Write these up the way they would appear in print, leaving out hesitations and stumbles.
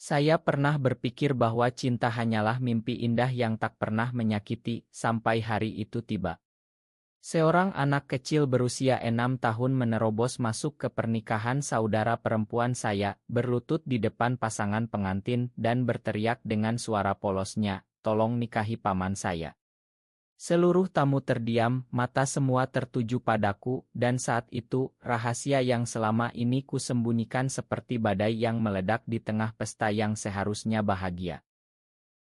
Saya pernah berpikir bahwa cinta hanyalah mimpi indah yang tak pernah menyakiti, sampai hari itu tiba. Seorang anak kecil berusia 6 tahun menerobos masuk ke pernikahan saudara perempuan saya, berlutut di depan pasangan pengantin dan berteriak dengan suara polosnya, "Tolong nikahi paman saya." Seluruh tamu terdiam, mata semua tertuju padaku, dan saat itu, rahasia yang selama ini kusembunyikan seperti badai yang meledak di tengah pesta yang seharusnya bahagia.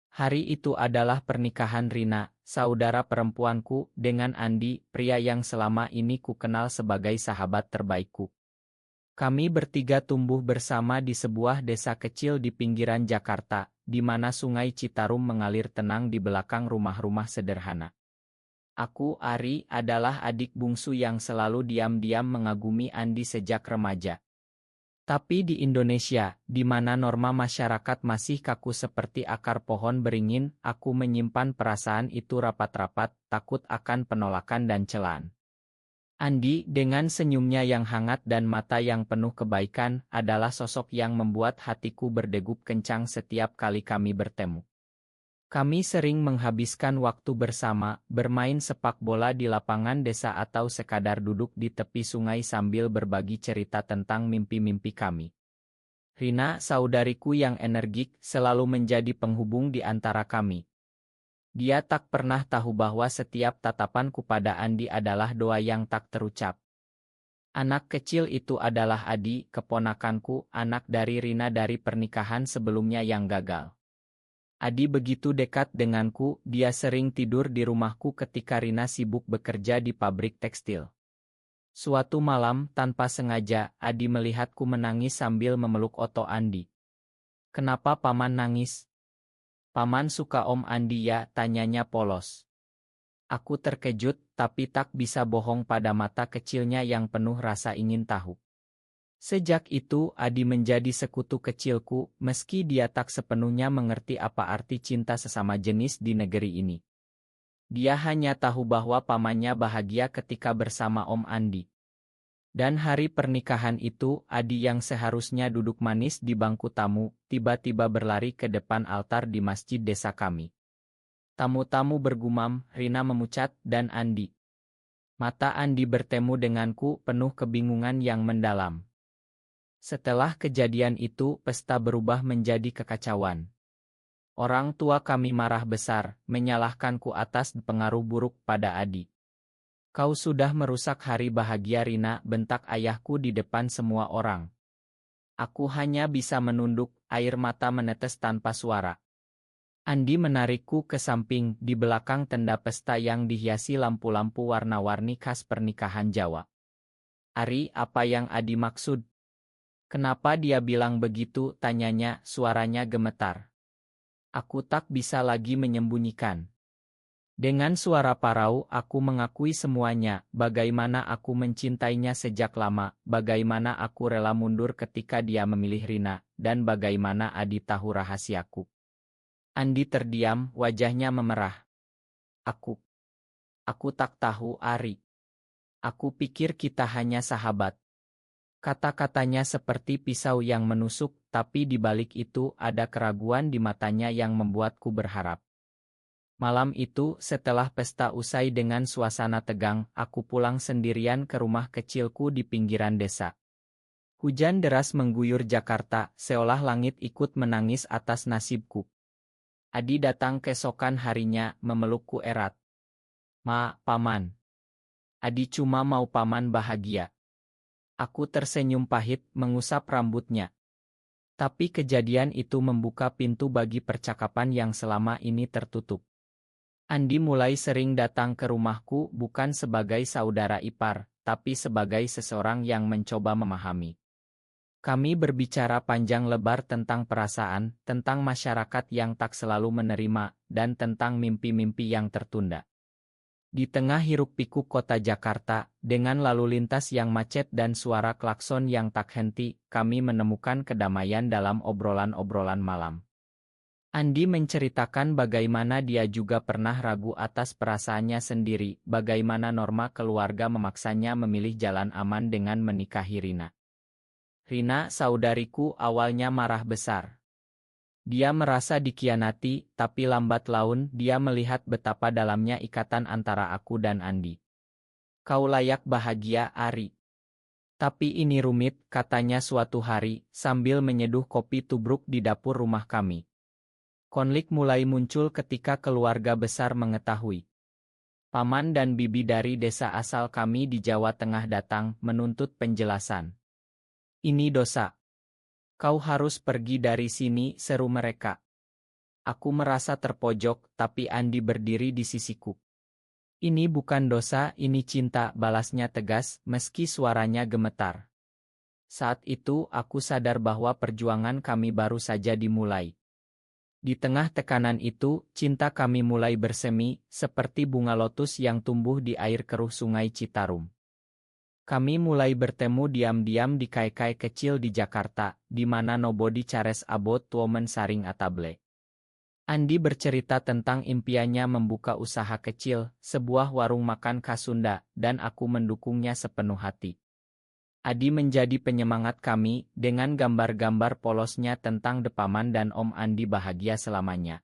Hari itu adalah pernikahan Rina, saudara perempuanku, dengan Andi, pria yang selama ini kukenal sebagai sahabat terbaikku. Kami bertiga tumbuh bersama di sebuah desa kecil di pinggiran Jakarta, di mana Sungai Citarum mengalir tenang di belakang rumah-rumah sederhana. Aku, Ari, adalah adik bungsu yang selalu diam-diam mengagumi Andi sejak remaja. Tapi di Indonesia, di mana norma masyarakat masih kaku seperti akar pohon beringin, aku menyimpan perasaan itu rapat-rapat, takut akan penolakan dan celaan. Andi, dengan senyumnya yang hangat dan mata yang penuh kebaikan, adalah sosok yang membuat hatiku berdegup kencang setiap kali kami bertemu. Kami sering menghabiskan waktu bersama, bermain sepak bola di lapangan desa atau sekadar duduk di tepi sungai sambil berbagi cerita tentang mimpi-mimpi kami. Rina, saudariku yang energik, selalu menjadi penghubung di antara kami. Dia tak pernah tahu bahwa setiap tatapanku pada Andi adalah doa yang tak terucap. Anak kecil itu adalah Adi, keponakanku, anak dari Rina dari pernikahan sebelumnya yang gagal. Adi begitu dekat denganku, dia sering tidur di rumahku ketika Rina sibuk bekerja di pabrik tekstil. Suatu malam, tanpa sengaja, Adi melihatku menangis sambil memeluk otot Andi. "Kenapa paman nangis?" "Paman suka Om Andi ya?" tanyanya polos. Aku terkejut, tapi tak bisa bohong pada mata kecilnya yang penuh rasa ingin tahu. Sejak itu, Adi menjadi sekutu kecilku, meski dia tak sepenuhnya mengerti apa arti cinta sesama jenis di negeri ini. Dia hanya tahu bahwa pamannya bahagia ketika bersama Om Andi. Dan hari pernikahan itu, Adi yang seharusnya duduk manis di bangku tamu, tiba-tiba berlari ke depan altar di masjid desa kami. Tamu-tamu bergumam, "Rina memucat," dan Andi. Mata Andi bertemu denganku penuh kebingungan yang mendalam. Setelah kejadian itu, pesta berubah menjadi kekacauan. Orang tua kami marah besar, menyalahkanku atas pengaruh buruk pada Adi. "Kau sudah merusak hari bahagia Rina," bentak ayahku di depan semua orang. Aku hanya bisa menunduk, air mata menetes tanpa suara. Andi menarikku ke samping, di belakang tenda pesta yang dihiasi lampu-lampu warna-warni khas pernikahan Jawa. "Ari, apa yang Adi maksud? Kenapa dia bilang begitu?" tanyanya, suaranya gemetar. Aku tak bisa lagi menyembunyikan. Dengan suara parau, aku mengakui semuanya, bagaimana aku mencintainya sejak lama, bagaimana aku rela mundur ketika dia memilih Rina, dan bagaimana Adi tahu rahasiaku. Andi terdiam, wajahnya memerah. Aku tak tahu, Ari. Aku pikir kita hanya sahabat. Kata-katanya seperti pisau yang menusuk, tapi di balik itu ada keraguan di matanya yang membuatku berharap. Malam itu, setelah pesta usai dengan suasana tegang, aku pulang sendirian ke rumah kecilku di pinggiran desa. Hujan deras mengguyur Jakarta, seolah langit ikut menangis atas nasibku. Adi datang keesokan harinya, memelukku erat. "Ma, paman. Adi cuma mau paman bahagia." Aku tersenyum pahit, mengusap rambutnya. Tapi kejadian itu membuka pintu bagi percakapan yang selama ini tertutup. Andi mulai sering datang ke rumahku bukan sebagai saudara ipar, tapi sebagai seseorang yang mencoba memahami. Kami berbicara panjang lebar tentang perasaan, tentang masyarakat yang tak selalu menerima, dan tentang mimpi-mimpi yang tertunda. Di tengah hiruk-pikuk kota Jakarta, dengan lalu lintas yang macet dan suara klakson yang tak henti, kami menemukan kedamaian dalam obrolan-obrolan malam. Andi menceritakan bagaimana dia juga pernah ragu atas perasaannya sendiri, bagaimana norma keluarga memaksanya memilih jalan aman dengan menikahi Rina. Rina, saudariku, awalnya marah besar. Dia merasa dikhianati, tapi lambat laun dia melihat betapa dalamnya ikatan antara aku dan Andi. Kau layak bahagia, Ari. Tapi ini rumit, katanya suatu hari, sambil menyeduh kopi tubruk di dapur rumah kami. Konflik mulai muncul ketika keluarga besar mengetahui. Paman dan bibi dari desa asal kami di Jawa Tengah datang menuntut penjelasan. Ini dosa. Kau harus pergi dari sini, seru mereka. Aku merasa terpojok, tapi Andi berdiri di sisiku. Ini bukan dosa, ini cinta, balasnya tegas, meski suaranya gemetar. Saat itu, aku sadar bahwa perjuangan kami baru saja dimulai. Di tengah tekanan itu, cinta kami mulai bersemi, seperti bunga lotus yang tumbuh di air keruh Sungai Citarum. Kami mulai bertemu diam-diam di kai-kai kecil di Jakarta, di mana nobody cares about woman saring atable. Andi bercerita tentang impiannya membuka usaha kecil, sebuah warung makan khas Sunda, dan aku mendukungnya sepenuh hati. Adi menjadi penyemangat kami, dengan gambar-gambar polosnya tentang Depaman dan Om Andi bahagia selamanya.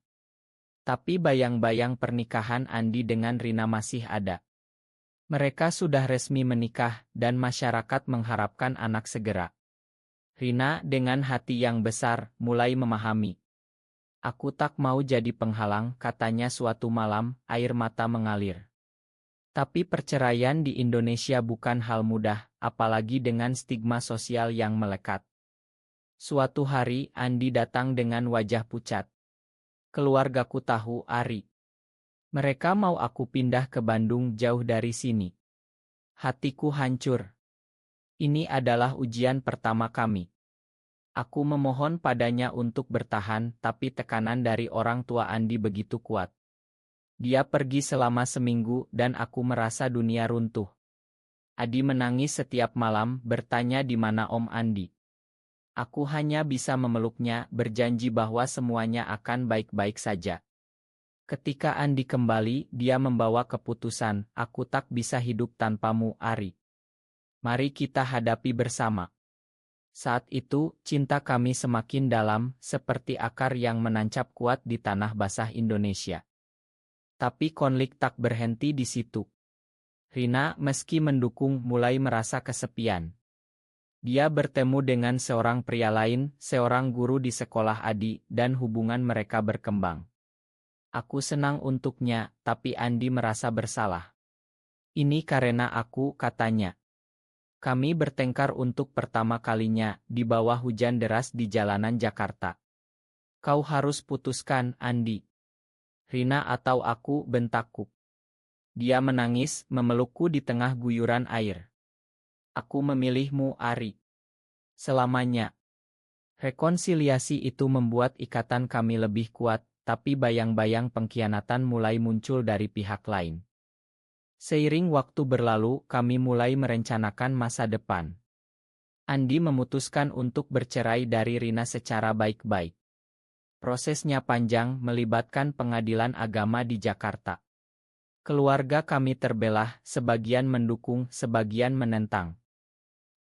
Tapi bayang-bayang pernikahan Andi dengan Rina masih ada. Mereka sudah resmi menikah, dan masyarakat mengharapkan anak segera. Rina dengan hati yang besar, mulai memahami. Aku tak mau jadi penghalang, katanya suatu malam, air mata mengalir. Tapi perceraian di Indonesia bukan hal mudah, apalagi dengan stigma sosial yang melekat. Suatu hari, Andi datang dengan wajah pucat. Keluargaku tahu, Ari. Mereka mau aku pindah ke Bandung jauh dari sini. Hatiku hancur. Ini adalah ujian pertama kami. Aku memohon padanya untuk bertahan, tapi tekanan dari orang tua Andi begitu kuat. Dia pergi selama seminggu dan aku merasa dunia runtuh. Adi menangis setiap malam, bertanya di mana Om Andi. Aku hanya bisa memeluknya, berjanji bahwa semuanya akan baik-baik saja. Ketika Andi kembali, dia membawa keputusan, aku tak bisa hidup tanpamu, Ari. Mari kita hadapi bersama. Saat itu, cinta kami semakin dalam, seperti akar yang menancap kuat di tanah basah Indonesia. Tapi konflik tak berhenti di situ. Rina, meski mendukung, mulai merasa kesepian. Dia bertemu dengan seorang pria lain, seorang guru di sekolah Adi, dan hubungan mereka berkembang. Aku senang untuknya, tapi Andi merasa bersalah. Ini karena aku, katanya. Kami bertengkar untuk pertama kalinya, di bawah hujan deras di jalanan Jakarta. Kau harus putuskan, Andi. Rina atau aku, bentakku. Dia menangis, memelukku di tengah guyuran air. Aku memilihmu, Ari. Selamanya. Rekonsiliasi itu membuat ikatan kami lebih kuat, tapi bayang-bayang pengkhianatan mulai muncul dari pihak lain. Seiring waktu berlalu, kami mulai merencanakan masa depan. Andi memutuskan untuk bercerai dari Rina secara baik-baik. Prosesnya panjang, melibatkan pengadilan agama di Jakarta. Keluarga kami terbelah, sebagian mendukung, sebagian menentang.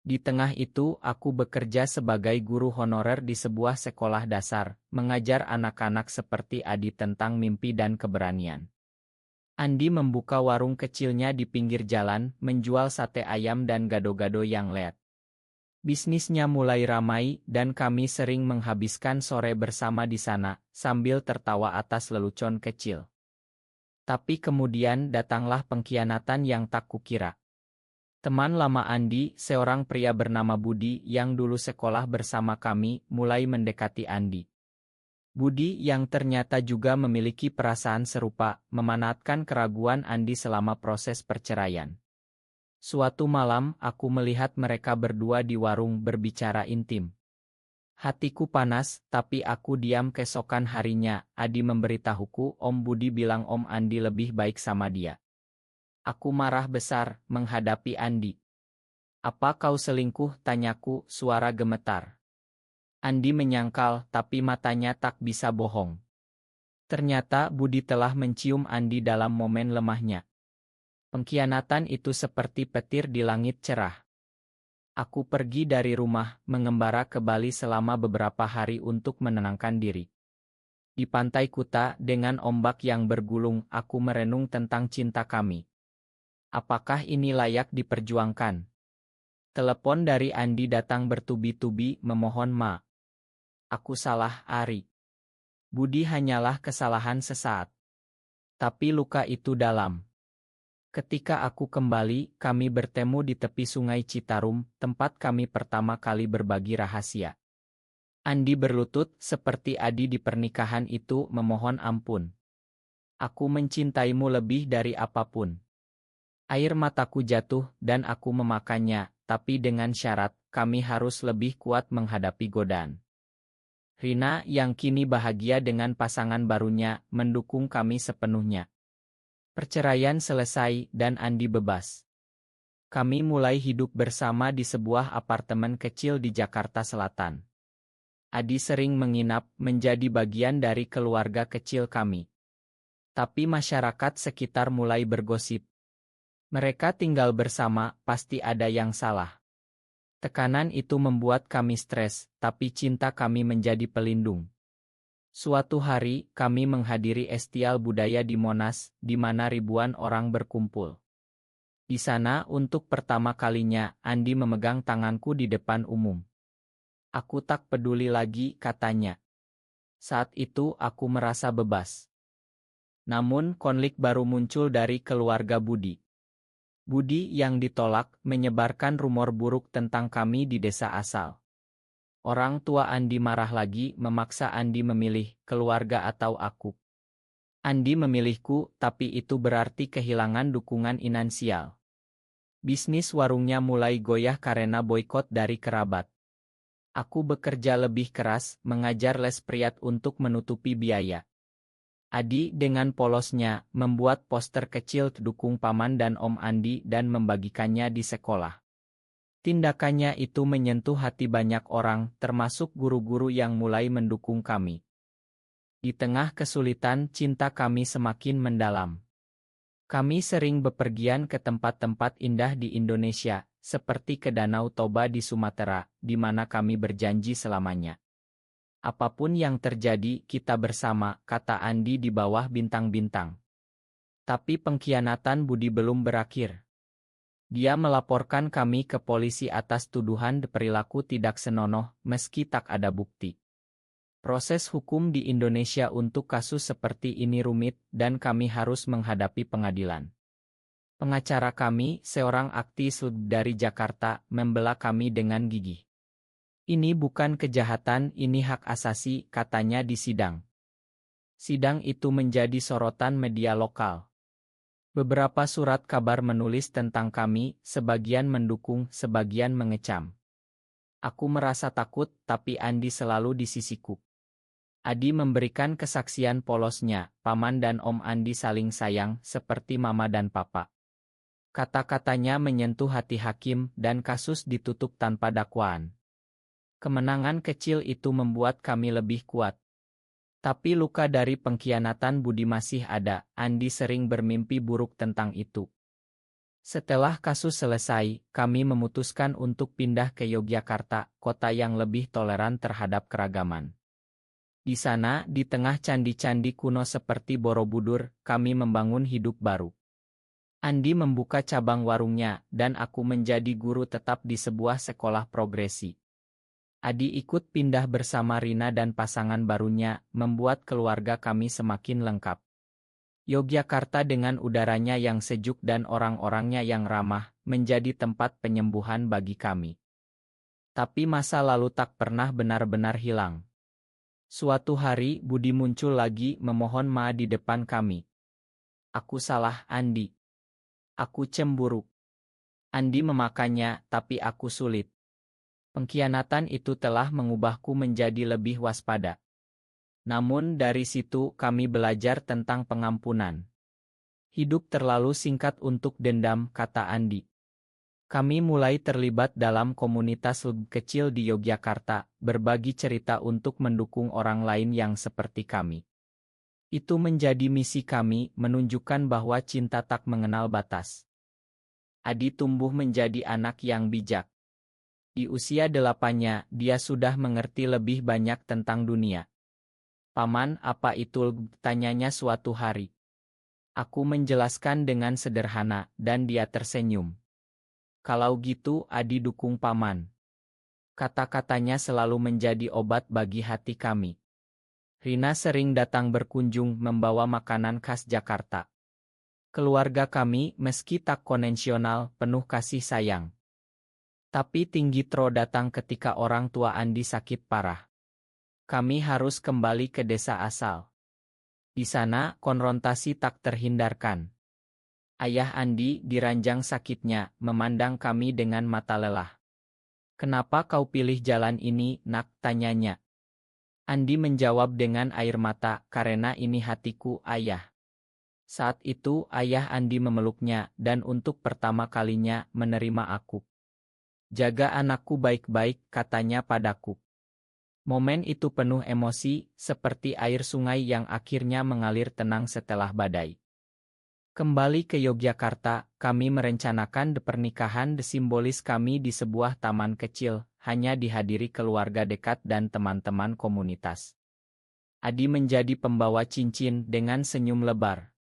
Di tengah itu, aku bekerja sebagai guru honorer di sebuah sekolah dasar, mengajar anak-anak seperti Adi tentang mimpi dan keberanian. Andi membuka warung kecilnya di pinggir jalan, menjual sate ayam dan gado-gado yang leat. Bisnisnya mulai ramai, dan kami sering menghabiskan sore bersama di sana, sambil tertawa atas lelucon kecil. Tapi kemudian datanglah pengkhianatan yang tak kukira. Teman lama Andi, seorang pria bernama Budi yang dulu sekolah bersama kami, mulai mendekati Andi. Budi yang ternyata juga memiliki perasaan serupa, memanfaatkan keraguan Andi selama proses perceraian. Suatu malam, aku melihat mereka berdua di warung berbicara intim. Hatiku panas, tapi aku diam. Keesokan harinya, Adi memberitahuku Om Budi bilang Om Andi lebih baik sama dia. Aku marah besar, menghadapi Andi. Apa kau selingkuh? Tanyaku, suara gemetar. Andi menyangkal, tapi matanya tak bisa bohong. Ternyata Budi telah mencium Andi dalam momen lemahnya. Pengkhianatan itu seperti petir di langit cerah. Aku pergi dari rumah, mengembara ke Bali selama beberapa hari untuk menenangkan diri. Di pantai Kuta dengan ombak yang bergulung, aku merenung tentang cinta kami. Apakah ini layak diperjuangkan? Telepon dari Andi datang bertubi-tubi memohon ma. Aku salah, Ari. Budi hanyalah kesalahan sesaat. Tapi luka itu dalam. Ketika aku kembali, kami bertemu di tepi sungai Citarum, tempat kami pertama kali berbagi rahasia. Andi berlutut seperti Adi di pernikahan itu memohon ampun. Aku mencintaimu lebih dari apapun. Air mataku jatuh dan aku memakannya, tapi dengan syarat, kami harus lebih kuat menghadapi godaan. Rina yang kini bahagia dengan pasangan barunya, mendukung kami sepenuhnya. Perceraian selesai dan Andi bebas. Kami mulai hidup bersama di sebuah apartemen kecil di Jakarta Selatan. Adi sering menginap menjadi bagian dari keluarga kecil kami. Tapi masyarakat sekitar mulai bergosip. Mereka tinggal bersama, pasti ada yang salah. Tekanan itu membuat kami stres, tapi cinta kami menjadi pelindung. Suatu hari, kami menghadiri Estial Budaya di Monas, di mana ribuan orang berkumpul. Di sana, untuk pertama kalinya, Andi memegang tanganku di depan umum. Aku tak peduli lagi, katanya. Saat itu, aku merasa bebas. Namun, konflik baru muncul dari keluarga Budi. Budi yang ditolak, menyebarkan rumor buruk tentang kami di desa asal. Orang tua Andi marah lagi, memaksa Andi memilih, keluarga atau aku. Andi memilihku, tapi itu berarti kehilangan dukungan finansial. Bisnis warungnya mulai goyah karena boikot dari kerabat. Aku bekerja lebih keras, mengajar les priat untuk menutupi biaya. Adi dengan polosnya, membuat poster kecil dukung paman dan om Andi dan membagikannya di sekolah. Tindakannya itu menyentuh hati banyak orang, termasuk guru-guru yang mulai mendukung kami. Di tengah kesulitan, cinta kami semakin mendalam. Kami sering bepergian ke tempat-tempat indah di Indonesia, seperti ke Danau Toba di Sumatera, di mana kami berjanji selamanya. Apapun yang terjadi, kita bersama, kata Andi di bawah bintang-bintang. Tapi pengkhianatan Budi belum berakhir. Dia melaporkan kami ke polisi atas tuduhan perilaku tidak senonoh, meski tak ada bukti. Proses hukum di Indonesia untuk kasus seperti ini rumit, dan kami harus menghadapi pengadilan. Pengacara kami, seorang aktivis dari Jakarta, membela kami dengan gigih. Ini bukan kejahatan, ini hak asasi, katanya di sidang. Sidang itu menjadi sorotan media lokal. Beberapa surat kabar menulis tentang kami, sebagian mendukung, sebagian mengecam. Aku merasa takut, tapi Andi selalu di sisiku. Adi memberikan kesaksian polosnya, paman dan om Andi saling sayang, seperti mama dan papa. Kata-katanya menyentuh hati hakim, dan kasus ditutup tanpa dakwaan. Kemenangan kecil itu membuat kami lebih kuat. Tapi luka dari pengkhianatan Budi masih ada, Andi sering bermimpi buruk tentang itu. Setelah kasus selesai, kami memutuskan untuk pindah ke Yogyakarta, kota yang lebih toleran terhadap keragaman. Di sana, di tengah candi-candi kuno seperti Borobudur, kami membangun hidup baru. Andi membuka cabang warungnya, dan aku menjadi guru tetap di sebuah sekolah progresi. Adi ikut pindah bersama Rina dan pasangan barunya, membuat keluarga kami semakin lengkap. Yogyakarta dengan udaranya yang sejuk dan orang-orangnya yang ramah, menjadi tempat penyembuhan bagi kami. Tapi masa lalu tak pernah benar-benar hilang. Suatu hari, Budi muncul lagi memohon maaf di depan kami. Aku salah, Andi. Aku cemburu. Andi memakannya, tapi aku sulit. Pengkhianatan itu telah mengubahku menjadi lebih waspada. Namun dari situ kami belajar tentang pengampunan. Hidup terlalu singkat untuk dendam, kata Andi. Kami mulai terlibat dalam komunitas lebih kecil di Yogyakarta, berbagi cerita untuk mendukung orang lain yang seperti kami. Itu menjadi misi kami, menunjukkan bahwa cinta tak mengenal batas. Adi tumbuh menjadi anak yang bijak. Di usia 8-nya, dia sudah mengerti lebih banyak tentang dunia. Paman, apa itu? Tanyanya suatu hari. Aku menjelaskan dengan sederhana, dan dia tersenyum. Kalau gitu, Adi dukung paman. Kata-katanya selalu menjadi obat bagi hati kami. Rina sering datang berkunjung membawa makanan khas Jakarta. Keluarga kami, meski tak konvensional, penuh kasih sayang. Tapi tinggi Tro datang ketika orang tua Andi sakit parah. Kami harus kembali ke desa asal. Di sana, konfrontasi tak terhindarkan. Ayah Andi diranjang sakitnya, memandang kami dengan mata lelah. Kenapa kau pilih jalan ini, nak? Tanyanya. Andi menjawab dengan air mata, karena ini hatiku, ayah. Saat itu, ayah Andi memeluknya, dan untuk pertama kalinya, menerima aku. Jaga anakku baik-baik, katanya padaku. Momen itu penuh emosi, seperti air sungai yang akhirnya mengalir tenang setelah badai. Kembali ke Yogyakarta, kami merencanakan pernikahan simbolis kami di sebuah taman kecil, hanya dihadiri keluarga dekat dan teman-teman komunitas. Adi menjadi pembawa cincin dengan senyum lebar.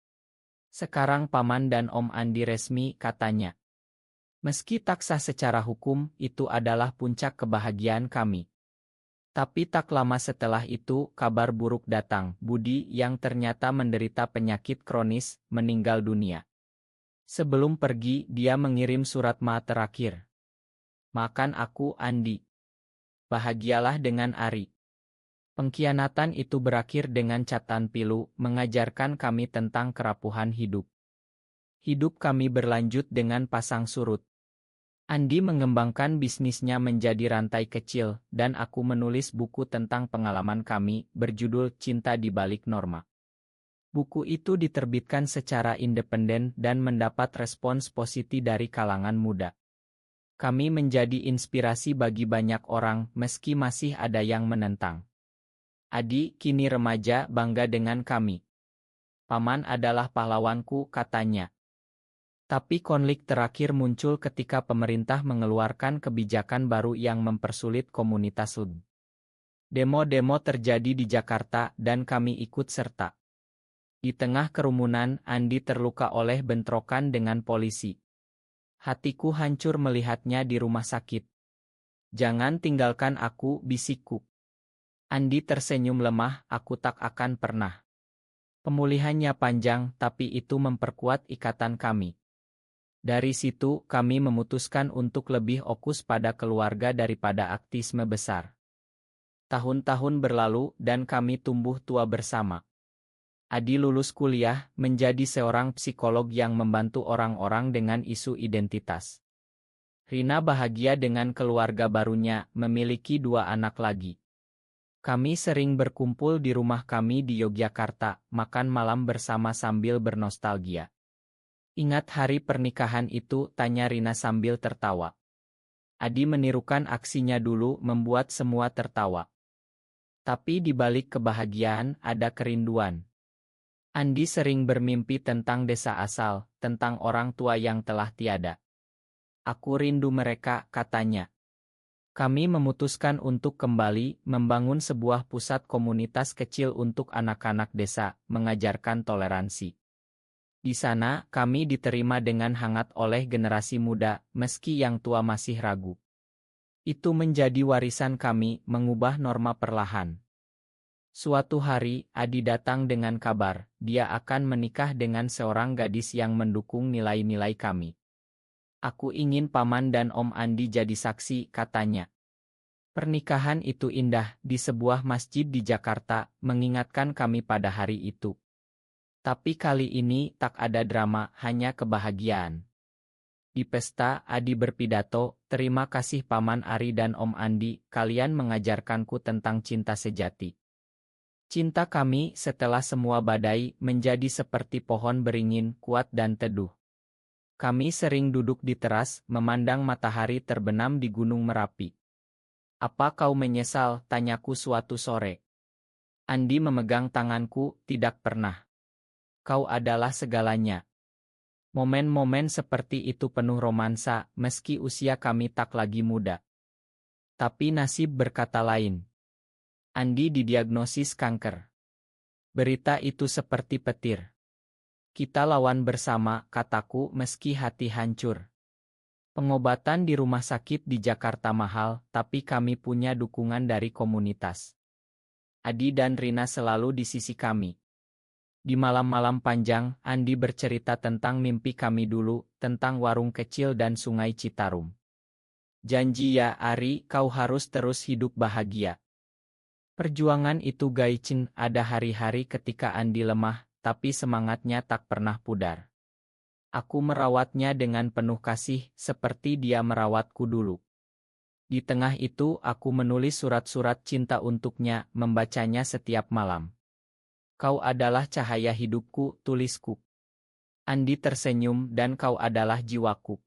Sekarang paman dan Om Andi resmi, katanya. Meski tak sah secara hukum, itu adalah puncak kebahagiaan kami. Tapi tak lama setelah itu, kabar buruk datang. Budi yang ternyata menderita penyakit kronis, meninggal dunia. Sebelum pergi, dia mengirim surat maaf terakhir. Makan aku, Andi. Bahagialah dengan Ari. Pengkhianatan itu berakhir dengan catatan pilu, mengajarkan kami tentang kerapuhan hidup. Hidup kami berlanjut dengan pasang surut. Andi mengembangkan bisnisnya menjadi rantai kecil, dan aku menulis buku tentang pengalaman kami, berjudul Cinta di Balik Norma. Buku itu diterbitkan secara independen dan mendapat respons positif dari kalangan muda. Kami menjadi inspirasi bagi banyak orang, meski masih ada yang menentang. Adi, kini remaja, bangga dengan kami. Paman adalah pahlawanku, katanya. Tapi konflik terakhir muncul ketika pemerintah mengeluarkan kebijakan baru yang mempersulit komunitas LGBTI. Demo-demo terjadi di Jakarta dan kami ikut serta. Di tengah kerumunan, Andi terluka oleh bentrokan dengan polisi. Hatiku hancur melihatnya di rumah sakit. Jangan tinggalkan aku, bisikku. Andi tersenyum lemah, aku tak akan pernah. Pemulihannya panjang, tapi itu memperkuat ikatan kami. Dari situ, kami memutuskan untuk lebih fokus pada keluarga daripada aktivisme besar. Tahun-tahun berlalu, dan kami tumbuh tua bersama. Adi lulus kuliah, menjadi seorang psikolog yang membantu orang-orang dengan isu identitas. Rina bahagia dengan keluarga barunya, memiliki 2 anak lagi. Kami sering berkumpul di rumah kami di Yogyakarta, makan malam bersama sambil bernostalgia. Ingat hari pernikahan itu, tanya Rina sambil tertawa. Adi menirukan aksinya dulu, membuat semua tertawa. Tapi di balik kebahagiaan, ada kerinduan. Andi sering bermimpi tentang desa asal, tentang orang tua yang telah tiada. Aku rindu mereka, katanya. Kami memutuskan untuk kembali, membangun sebuah pusat komunitas kecil untuk anak-anak desa, mengajarkan toleransi. Di sana, kami diterima dengan hangat oleh generasi muda, meski yang tua masih ragu. Itu menjadi warisan kami, mengubah norma perlahan. Suatu hari, Adi datang dengan kabar, dia akan menikah dengan seorang gadis yang mendukung nilai-nilai kami. Aku ingin paman dan Om Andi jadi saksi, katanya. Pernikahan itu indah, di sebuah masjid di Jakarta, mengingatkan kami pada hari itu. Tapi kali ini tak ada drama, hanya kebahagiaan. Di pesta, Adi berpidato, terima kasih Paman Ari dan Om Andi, kalian mengajarkanku tentang cinta sejati. Cinta kami, setelah semua badai, menjadi seperti pohon beringin, kuat dan teduh. Kami sering duduk di teras, memandang matahari terbenam di Gunung Merapi. Apa kau menyesal, tanyaku suatu sore. Andi memegang tanganku, tidak pernah. Kau adalah segalanya. Momen-momen seperti itu penuh romansa, meski usia kami tak lagi muda. Tapi nasib berkata lain. Andi didiagnosis kanker. Berita itu seperti petir. Kita lawan bersama, kataku meski hati hancur. Pengobatan di rumah sakit di Jakarta mahal, tapi kami punya dukungan dari komunitas. Adi dan Rina selalu di sisi kami. Di malam-malam panjang, Andi bercerita tentang mimpi kami dulu, tentang warung kecil dan sungai Citarum. Janji ya Ari, kau harus terus hidup bahagia. Perjuangan itu Gaicin, ada hari-hari ketika Andi lemah, tapi semangatnya tak pernah pudar. Aku merawatnya dengan penuh kasih, seperti dia merawatku dulu. Di tengah itu aku menulis surat-surat cinta untuknya, membacanya setiap malam. Kau adalah cahaya hidupku, tulisku. Andi tersenyum dan kau adalah jiwaku.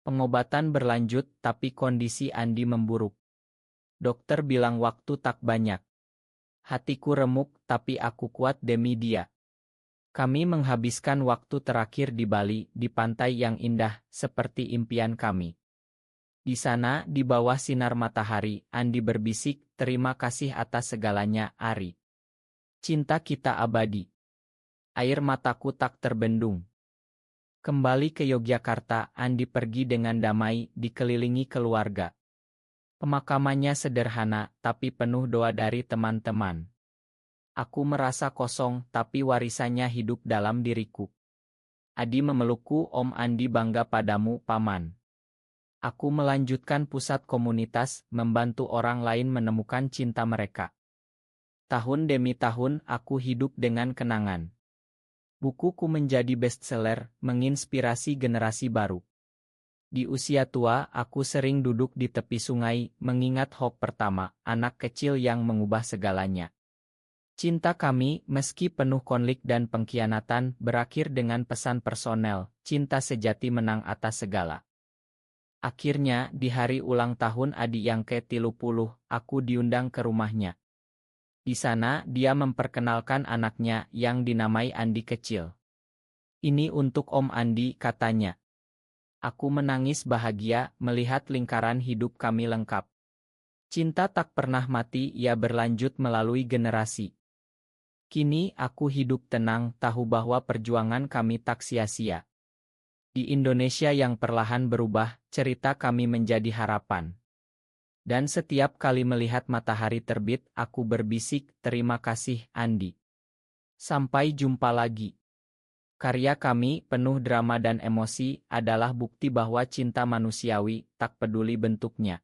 Pengobatan berlanjut, tapi kondisi Andi memburuk. Dokter bilang waktu tak banyak. Hatiku remuk, tapi aku kuat demi dia. Kami menghabiskan waktu terakhir di Bali, di pantai yang indah, seperti impian kami. Di sana, di bawah sinar matahari, Andi berbisik, terima kasih atas segalanya, Ari. Cinta kita abadi. Air mataku tak terbendung. Kembali ke Yogyakarta, Andi pergi dengan damai, dikelilingi keluarga. Pemakamannya sederhana, tapi penuh doa dari teman-teman. Aku merasa kosong, tapi warisannya hidup dalam diriku. Adi memelukku, Om Andi bangga padamu, Paman. Aku melanjutkan pusat komunitas, membantu orang lain menemukan cinta mereka. Tahun demi tahun, aku hidup dengan kenangan. Bukuku menjadi bestseller, menginspirasi generasi baru. Di usia tua, aku sering duduk di tepi sungai, mengingat Hope pertama, anak kecil yang mengubah segalanya. Cinta kami, meski penuh konflik dan pengkhianatan, berakhir dengan pesan personel, cinta sejati menang atas segala. Akhirnya, di hari ulang tahun Adi yang ke-30, aku diundang ke rumahnya. Di sana, dia memperkenalkan anaknya yang dinamai Andi kecil. Ini untuk Om Andi, katanya. Aku menangis bahagia melihat lingkaran hidup kami lengkap. Cinta tak pernah mati, ia berlanjut melalui generasi. Kini aku hidup tenang, tahu bahwa perjuangan kami tak sia-sia. Di Indonesia yang perlahan berubah, cerita kami menjadi harapan. Dan setiap kali melihat matahari terbit, aku berbisik, terima kasih, Andi. Sampai jumpa lagi. Karya kami, penuh drama dan emosi, adalah bukti bahwa cinta manusiawi, tak peduli bentuknya.